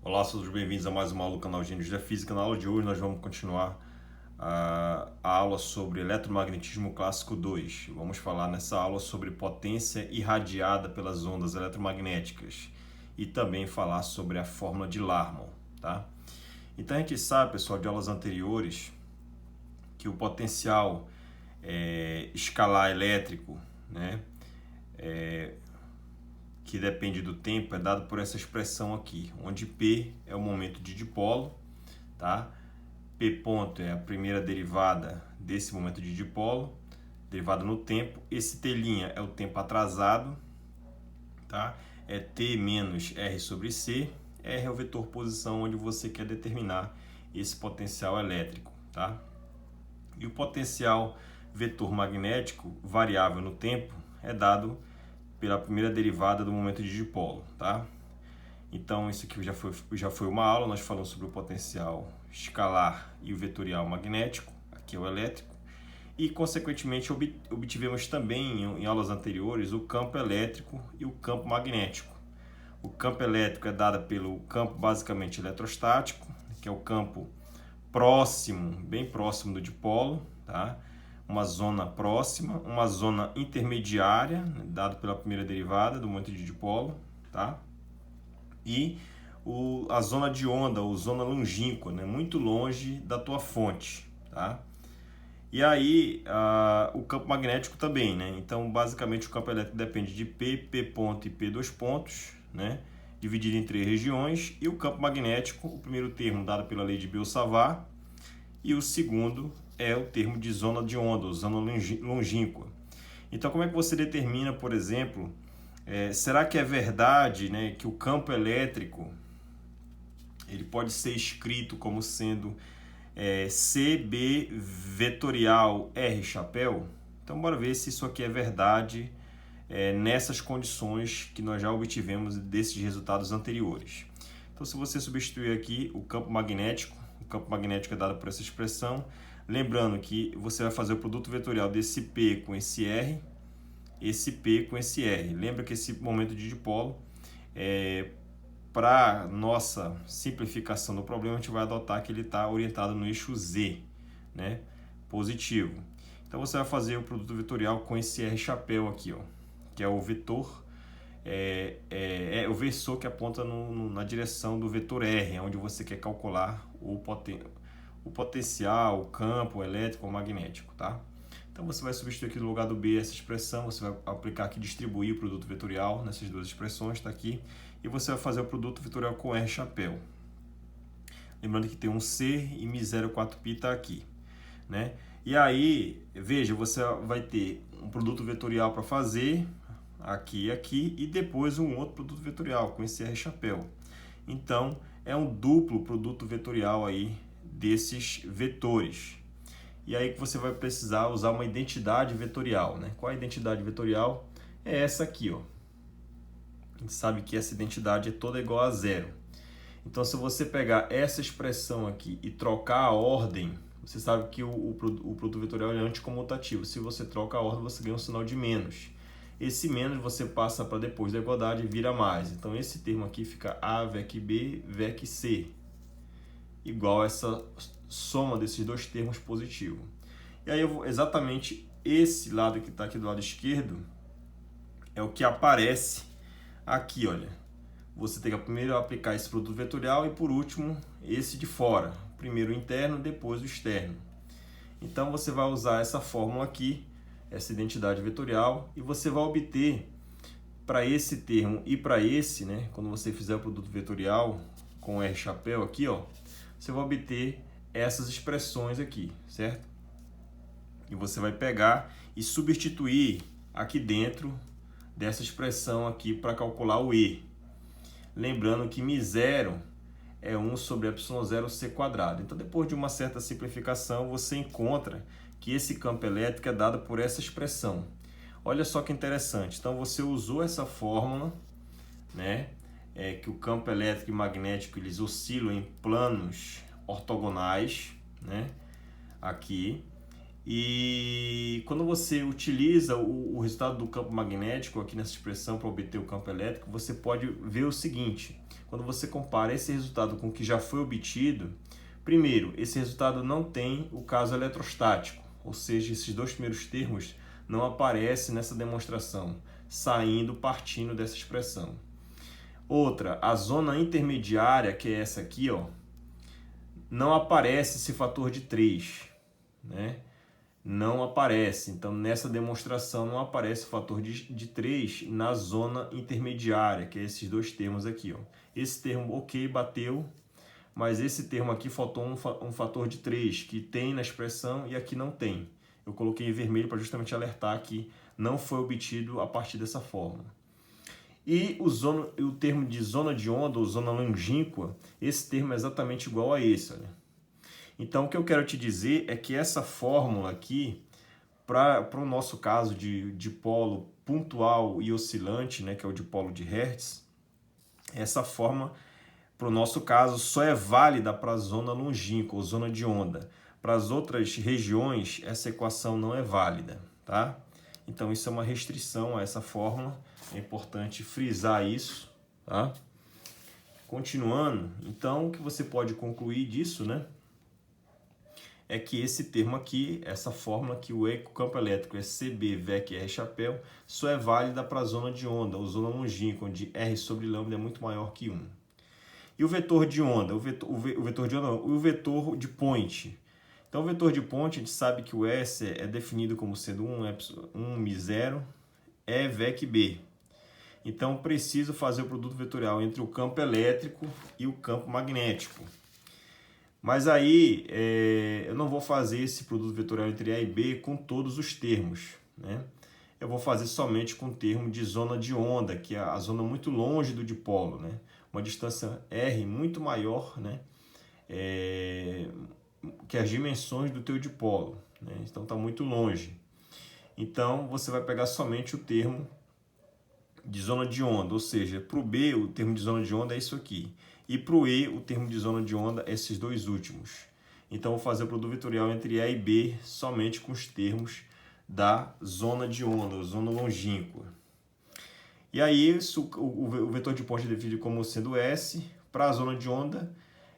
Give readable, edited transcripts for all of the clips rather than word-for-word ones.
Olá, todos bem-vindos a mais uma aula do canal Gênios da Física. Na aula de hoje nós vamos continuar a aula sobre eletromagnetismo clássico 2. Vamos falar nessa aula sobre potência irradiada pelas ondas eletromagnéticas e também falar sobre a fórmula de Larmor, tá? Então a gente sabe, pessoal, de aulas anteriores, que o potencial escalar elétrico, né, que depende do tempo, é dado por essa expressão aqui, onde P é o momento de dipolo, tá? P ponto é a primeira derivada desse momento de dipolo, derivada no tempo. Esse T' é o tempo atrasado, tá? É T menos R sobre C. R é o vetor posição onde você quer determinar esse potencial elétrico, tá? E o potencial vetor magnético variável no tempo é dado pela primeira derivada do momento de dipolo, tá? Então, isso aqui já foi uma aula, nós falamos sobre o potencial escalar e o vetorial magnético, aqui é o elétrico, e, consequentemente, obtivemos também, em aulas anteriores, o campo elétrico e o campo magnético. O campo elétrico é dado pelo campo, basicamente, eletrostático, que é o campo próximo, bem próximo do dipolo, tá? Uma zona próxima, uma zona intermediária, dado pela primeira derivada do momento de dipolo, tá? E a zona de onda, ou zona longínqua, né? Muito longe da tua fonte, tá? E aí, o campo magnético também, né? Então, basicamente, o campo elétrico depende de P ponto e P dois pontos, né? Dividido em três regiões. E o campo magnético, o primeiro termo dado pela lei de Biot-Savart, e o segundo é o termo de zona de onda, ou zona longínqua. Então, como é que você determina, por exemplo, será que é verdade, né, que o campo elétrico ele pode ser escrito como sendo CB vetorial R chapéu? Então, bora ver se isso aqui é verdade nessas condições que nós já obtivemos desses resultados anteriores. Então, se você substituir aqui o campo magnético é dado por essa expressão, lembrando que você vai fazer o produto vetorial desse P com esse R, esse P com esse R. Lembra que esse momento de dipolo, para nossa simplificação do problema, a gente vai adotar que ele está orientado no eixo Z, né? Positivo. Então você vai fazer o produto vetorial com esse R chapéu aqui, ó, que é o vetor, o versor que aponta na direção do vetor R, onde você quer calcular o potencial, o campo elétrico ou magnético, tá? Então você vai substituir aqui no lugar do B essa expressão, você vai aplicar aqui, distribuir o produto vetorial nessas duas expressões, está aqui, e você vai fazer o produto vetorial com R chapéu. Lembrando que tem um C e Mi04π está aqui, né? E aí, veja, você vai ter um produto vetorial para fazer, aqui e aqui, e depois um outro produto vetorial com esse R chapéu. Então, é um duplo produto vetorial aí desses vetores. E aí que você vai precisar usar uma identidade vetorial, né? Qual é a identidade vetorial? É essa aqui, ó. A gente sabe que essa identidade é toda igual a zero. Então, se você pegar essa expressão aqui e trocar a ordem, você sabe que o produto vetorial é anticomutativo. Se você troca a ordem, você ganha um sinal de menos. Esse menos você passa para depois da igualdade e vira mais. Então, esse termo aqui fica A VEC B VEC C, igual a essa soma desses dois termos positivo. E aí, exatamente esse lado que está aqui do lado esquerdo é o que aparece aqui, olha. Você tem que primeiro aplicar esse produto vetorial e, por último, esse de fora. Primeiro o interno, depois o externo. Então, você vai usar essa fórmula aqui, essa identidade vetorial, e você vai obter para esse termo e para esse, né, quando você fizer o produto vetorial com R chapéu aqui, ó, você vai obter essas expressões aqui, certo? E você vai pegar e substituir aqui dentro dessa expressão aqui para calcular o E. Lembrando que μ0 é 1 sobre ε0c². Então, depois de uma certa simplificação, você encontra que esse campo elétrico é dado por essa expressão. Olha só que interessante. Então, você usou essa fórmula, né? Que o campo elétrico e magnético eles oscilam em planos ortogonais, né? Aqui. E quando você utiliza o resultado do campo magnético aqui nessa expressão para obter o campo elétrico, você pode ver o seguinte: quando você compara esse resultado com o que já foi obtido, primeiro, esse resultado não tem o caso eletrostático, ou seja, esses dois primeiros termos não aparecem nessa demonstração, partindo dessa expressão. Outra, a zona intermediária, que é essa aqui, ó, não aparece esse fator de 3, né? Não aparece. Então, nessa demonstração, não aparece o fator de 3 na zona intermediária, que é esses dois termos aqui, ó. Esse termo, ok, bateu, mas esse termo aqui faltou um fator de 3, que tem na expressão e aqui não tem. Eu coloquei em vermelho para justamente alertar que não foi obtido a partir dessa fórmula. E o termo de zona de onda, ou zona longínqua, esse termo é exatamente igual a esse, olha. Então, o que eu quero te dizer é que essa fórmula aqui, para o nosso caso de dipolo pontual e oscilante, né, que é o dipolo de Hertz, essa fórmula, para o nosso caso, só é válida para a zona longínqua, ou zona de onda. Para as outras regiões, essa equação não é válida, tá? Então, isso é uma restrição a essa fórmula, é importante frisar isso, tá? Continuando, então, o que você pode concluir disso, né? É que esse termo aqui, essa fórmula que o campo elétrico é CB, VEC, R chapéu, só é válida para a zona de onda, ou zona longínqua, onde R sobre lambda é muito maior que 1. E o vetor de onda? O vetor de onda não, o vetor de point. Então, o vetor de point, a gente sabe que o S é definido como sendo 1 μ0, E VEC B. Então, preciso fazer o produto vetorial entre o campo elétrico e o campo magnético. Mas aí, eu não vou fazer esse produto vetorial entre A e B com todos os termos, né? Eu vou fazer somente com o termo de zona de onda, que é a zona muito longe do dipolo, né? Uma distância R muito maior, né? Que as dimensões do teu dipolo, né? Então, está muito longe. Então, você vai pegar somente o termo de zona de onda, ou seja, para o B, o termo de zona de onda é isso aqui. E para o E, o termo de zona de onda é esses dois últimos. Então, vou fazer o produto vetorial entre A e B somente com os termos da zona de onda, ou zona longínqua. E aí, o vetor de ponte é definido como sendo S. Para a zona de onda,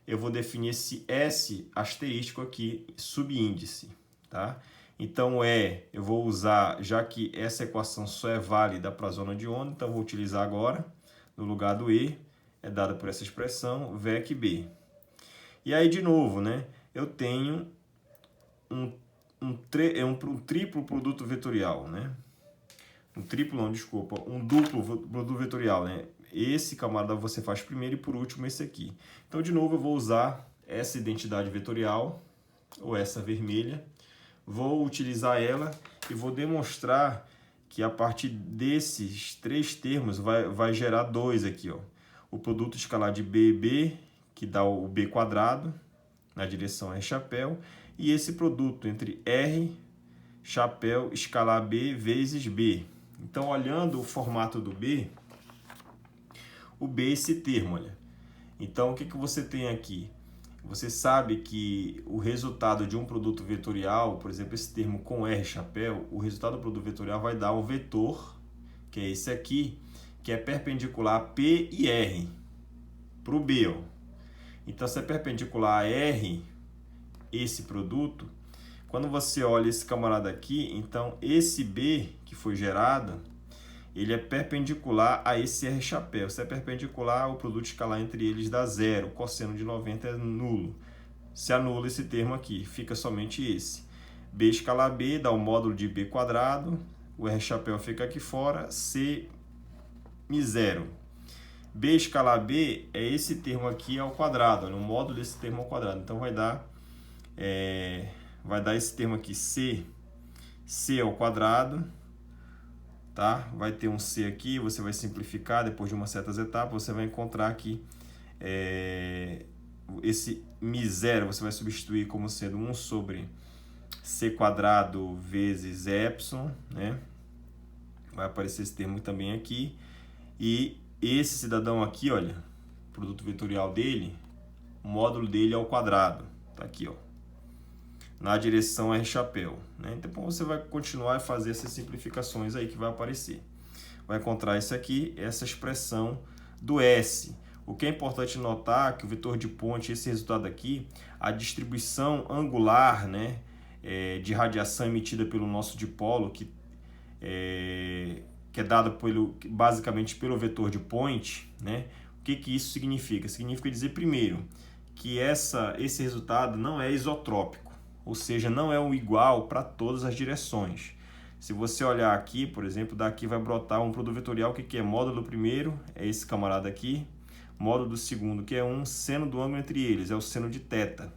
eu vou definir esse S asterístico aqui, subíndice, tá? Então, eu vou usar, já que essa equação só é válida para a zona de onda, então vou utilizar agora, no lugar do E, é dada por essa expressão, VEC B. E aí, de novo, né, eu tenho um triplo produto vetorial, né? Um duplo produto vetorial, né? Esse camarada você faz primeiro e por último esse aqui. Então, de novo, eu vou usar essa identidade vetorial, ou essa vermelha, vou utilizar ela e vou demonstrar que a partir desses três termos vai gerar dois aqui, ó. O produto escalar de B e B, que dá o B quadrado, na direção R chapéu, e esse produto entre R chapéu escalar B vezes B. Então, olhando o formato do B, o B é esse termo, olha. Então, o que você tem aqui? Você sabe que o resultado de um produto vetorial, por exemplo, esse termo com R chapéu, o resultado do produto vetorial vai dar um vetor, que é esse aqui, que é perpendicular a P e R, para o B. Ó. Então, se é perpendicular a R, esse produto, quando você olha esse camarada aqui, então esse B que foi gerado, ele é perpendicular a esse R chapéu. Se é perpendicular, o produto escalar entre eles dá zero. O cosseno de 90 é nulo. Se anula esse termo aqui, fica somente esse. B escalar B dá o módulo de B quadrado. O R chapéu fica aqui fora. C μ0. B escalar B é esse termo aqui ao quadrado. O módulo desse termo ao quadrado. Então, vai dar esse termo aqui, C ao quadrado. Tá? Vai ter um C aqui, você vai simplificar depois de umas certas etapas, você vai encontrar que esse μ0 você vai substituir como sendo 1 sobre C quadrado vezes epsilon, né? Vai aparecer esse termo também aqui. E esse cidadão aqui, olha, produto vetorial dele, o módulo dele é ao quadrado, tá aqui, ó. na direção R chapéu, né? Então você vai continuar a fazer essas simplificações aí que vai aparecer. Vai encontrar isso aqui, essa expressão do S. O que é importante notar é que o vetor de ponte, esse resultado aqui, a distribuição angular, né, de radiação emitida pelo nosso dipolo, que é dada basicamente pelo vetor de point, né? O que isso significa? Significa dizer, primeiro, que esse resultado não é isotrópico, ou seja, não é o igual para todas as direções. Se você olhar aqui, por exemplo, daqui vai brotar um produto vetorial, que é módulo do primeiro, é esse camarada aqui, módulo do segundo, que é um seno do ângulo entre eles, é o seno de θ.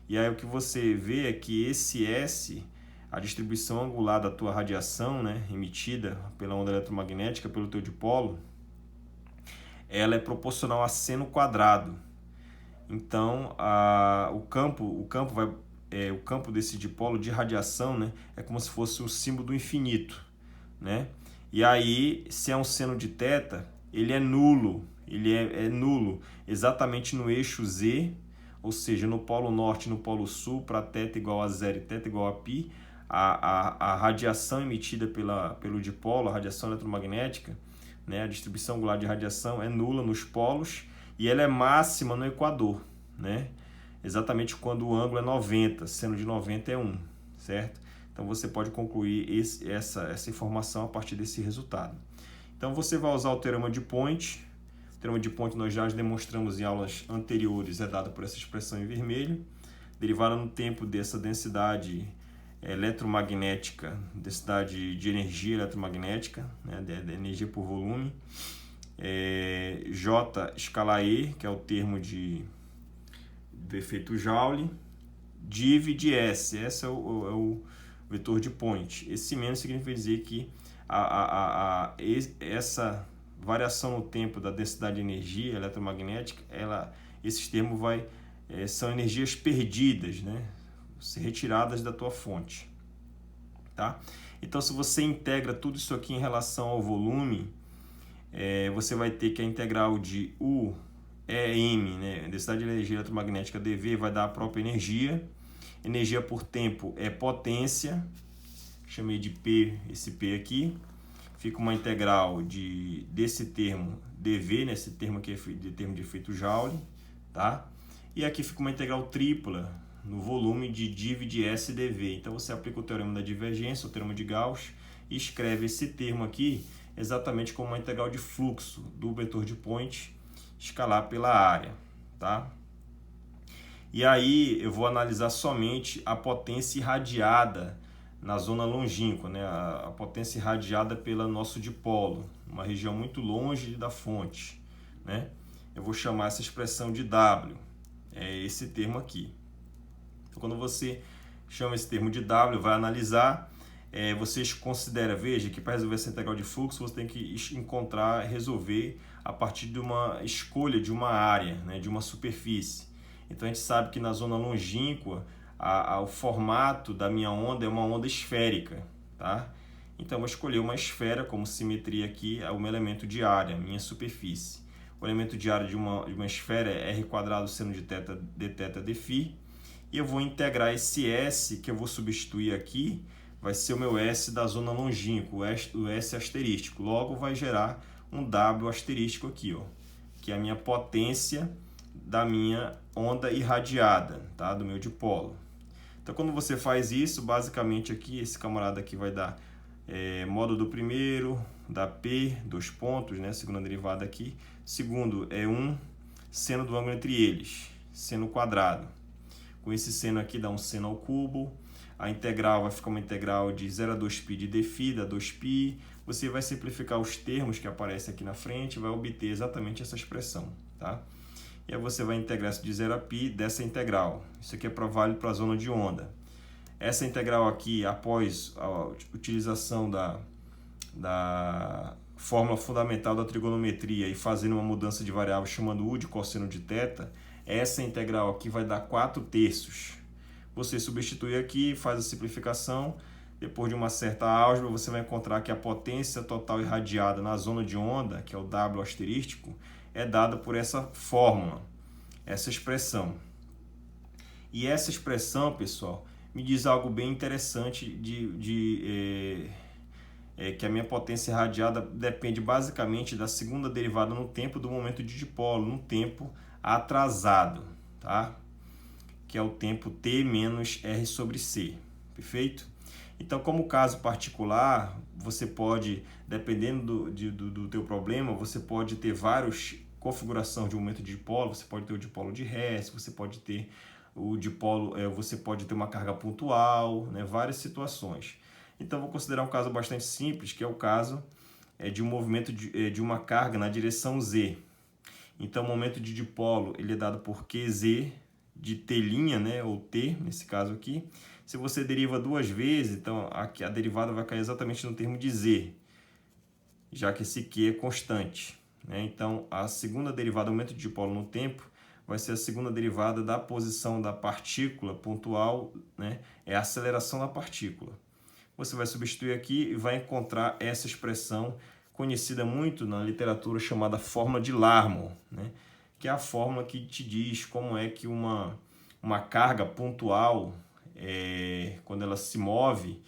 E aí o que você vê é que esse S, a distribuição angular da tua radiação, né, emitida pela onda eletromagnética, pelo teu dipolo, ela é proporcional a seno quadrado. Então, o campo desse dipolo de radiação, né, é como se fosse o símbolo do infinito, né? E aí, se é um seno de θ, ele é nulo. Ele é nulo exatamente no eixo Z, ou seja, no polo norte e no polo sul, para θ igual a 0 e θ igual a π, a radiação emitida pelo dipolo, a radiação eletromagnética, né, a distribuição angular de radiação é nula nos polos e ela é máxima no equador, né? Exatamente quando o ângulo é 90, seno de 90 é 1, certo? Então você pode concluir essa informação a partir desse resultado. Então você vai usar o teorema de Point. O teorema de Point nós já demonstramos em aulas anteriores, é dado por essa expressão em vermelho, derivada no tempo dessa densidade eletromagnética, densidade de energia eletromagnética, né, de energia por volume, J escala E, que é o termo do efeito Joule, div de S, esse é o vetor de Point. Esse menos significa dizer que essa variação no tempo da densidade de energia eletromagnética, esses termos são energias perdidas, né? Retiradas da tua fonte, tá? Então, se você integra tudo isso aqui em relação ao volume, você vai ter que a integral de U M, né? Densidade de energia eletromagnética dV vai dar a própria energia. Energia por tempo é potência, chamei de P, esse P aqui. Fica uma integral desse termo dV, né? Esse termo aqui é de termo de efeito Joule, tá? E aqui fica uma integral tripla no volume de div de S dV. Então você aplica o teorema da divergência, o teorema de Gauss, e escreve esse termo aqui exatamente como uma integral de fluxo do vetor de Point escalar pela área, tá? E aí eu vou analisar somente a potência irradiada na zona longínqua, né? A potência irradiada pelo nosso dipolo, uma região muito longe da fonte, né? Eu vou chamar essa expressão de W, é esse termo aqui. Então, quando você chama esse termo de W, vai analisar, você considera, veja que para resolver essa integral de fluxo, você tem que resolver a partir de uma escolha de uma área, né, de uma superfície. Então, a gente sabe que na zona longínqua, o formato da minha onda é uma onda esférica, tá? Então, eu vou escolher uma esfera como simetria aqui, é um elemento de área, minha superfície. O elemento de área de uma esfera é r² seno de θ dθ dφ. E eu vou integrar esse S que eu vou substituir aqui, vai ser o meu S da zona longínqua, o S asterístico. Logo vai gerar um W asterístico aqui, ó, que é a minha potência da minha onda irradiada, tá? Do meu dipolo. Então, quando você faz isso, basicamente aqui, esse camarada aqui vai dar módulo do primeiro, da P, 2 pontos, né? Segunda derivada aqui. Segundo é 1 seno do ângulo entre eles, seno quadrado. Com esse seno aqui dá um seno ao cubo. A integral vai ficar uma integral de 0 a 2π de dφ, dá 2π. Você vai simplificar os termos que aparecem aqui na frente e vai obter exatamente essa expressão, tá? E aí você vai integrar isso de 0 a π dessa integral. Isso aqui é válido para a zona de onda. Essa integral aqui, após a utilização da fórmula fundamental da trigonometria e fazendo uma mudança de variável chamando U de cosseno de θ, essa integral aqui vai dar 4/3. Você substitui aqui, faz a simplificação. Depois de uma certa álgebra, você vai encontrar que a potência total irradiada na zona de onda, que é o W asterístico, é dada por essa fórmula, essa expressão. E essa expressão, pessoal, me diz algo bem interessante que a minha potência irradiada depende basicamente da segunda derivada no tempo do momento de dipolo, no tempo atrasado, tá? Que é o tempo T menos R sobre C, perfeito? Então, como caso particular, você pode, dependendo do teu problema, você pode ter várias configurações de momento de dipolo, você pode ter o dipolo de Hess, você pode ter o dipolo, você pode ter uma carga pontual, né, várias situações. Então, vou considerar um caso bastante simples, que é o caso de um movimento de uma carga na direção Z. Então, o momento de dipolo ele é dado por QZ de T', né, ou T, nesse caso aqui. Se você deriva duas vezes, então aqui a derivada vai cair exatamente no termo de Z, já que esse Q é constante, né? Então, a segunda derivada, o momento de dipolo no tempo, vai ser a segunda derivada da posição da partícula pontual, né? É a aceleração da partícula. Você vai substituir aqui e vai encontrar essa expressão conhecida muito na literatura chamada fórmula de Larmor, né? Que é a fórmula que te diz como é que uma carga pontual, quando ela se move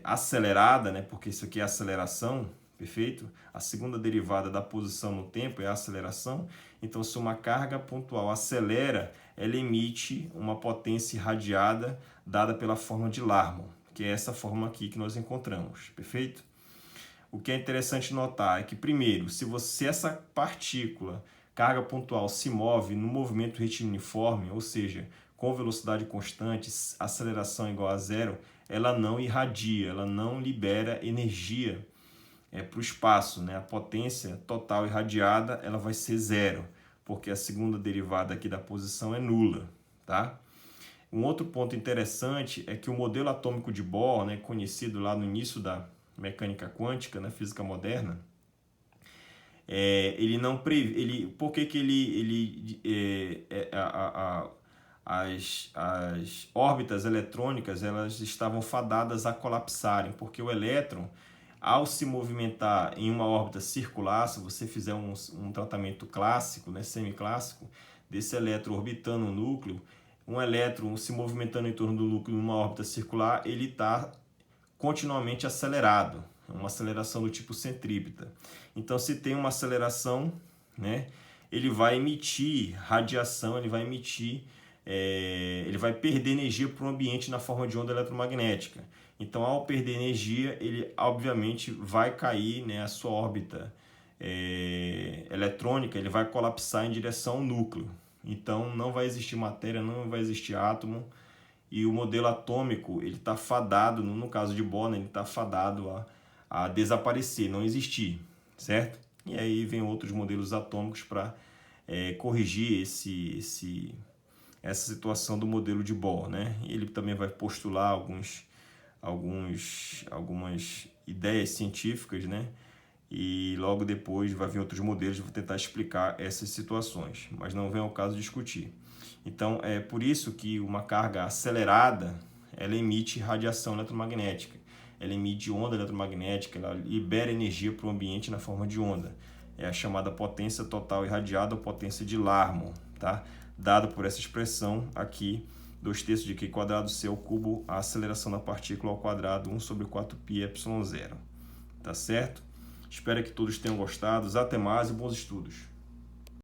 acelerada, né? Porque isso aqui é aceleração, perfeito? A segunda derivada da posição no tempo é a aceleração. Então, se uma carga pontual acelera, ela emite uma potência irradiada dada pela fórmula de Larmor, que é essa fórmula aqui que nós encontramos, perfeito? O que é interessante notar é que, primeiro, se essa partícula, carga pontual, se move no movimento retilíneo uniforme, ou seja, com velocidade constante, aceleração igual a zero, ela não irradia, ela não libera energia para o espaço, né? A potência total irradiada ela vai ser zero, porque a segunda derivada aqui da posição é nula, tá? Um outro ponto interessante é que o modelo atômico de Bohr, né, conhecido lá no início da mecânica quântica, na física moderna, ele não prevê, por que as órbitas eletrônicas elas estavam fadadas a colapsarem, porque o elétron, ao se movimentar em uma órbita circular, se você fizer um tratamento clássico, né, semiclássico, desse elétron orbitando o núcleo, um elétron se movimentando em torno do núcleo numa órbita circular, ele está continuamente acelerado, uma aceleração do tipo centrípeta. Então, se tem uma aceleração, né, ele vai emitir radiação, ele vai perder energia para o ambiente na forma de onda eletromagnética. Então, ao perder energia, ele obviamente vai cair, né, a sua órbita eletrônica, ele vai colapsar em direção ao núcleo. Então, não vai existir matéria, não vai existir átomo, e o modelo atômico ele está fadado, no caso de Bohr, ele está fadado a desaparecer, não existir, certo? E aí vem outros modelos atômicos para corrigir essa situação do modelo de Bohr, né? Ele também vai postular algumas ideias científicas, né? E logo depois vai vir outros modelos que vão tentar explicar essas situações, mas não vem ao caso discutir. Então, é por isso que uma carga acelerada, ela emite radiação eletromagnética, ela emite onda eletromagnética, ela libera energia para o ambiente na forma de onda. É a chamada potência total irradiada ou potência de Larmor, tá? Dado por essa expressão aqui, 2/3 de Q² ao cubo, a aceleração da partícula ao quadrado, 1/4πε0. Tá certo? Espero que todos tenham gostado. Até mais e bons estudos.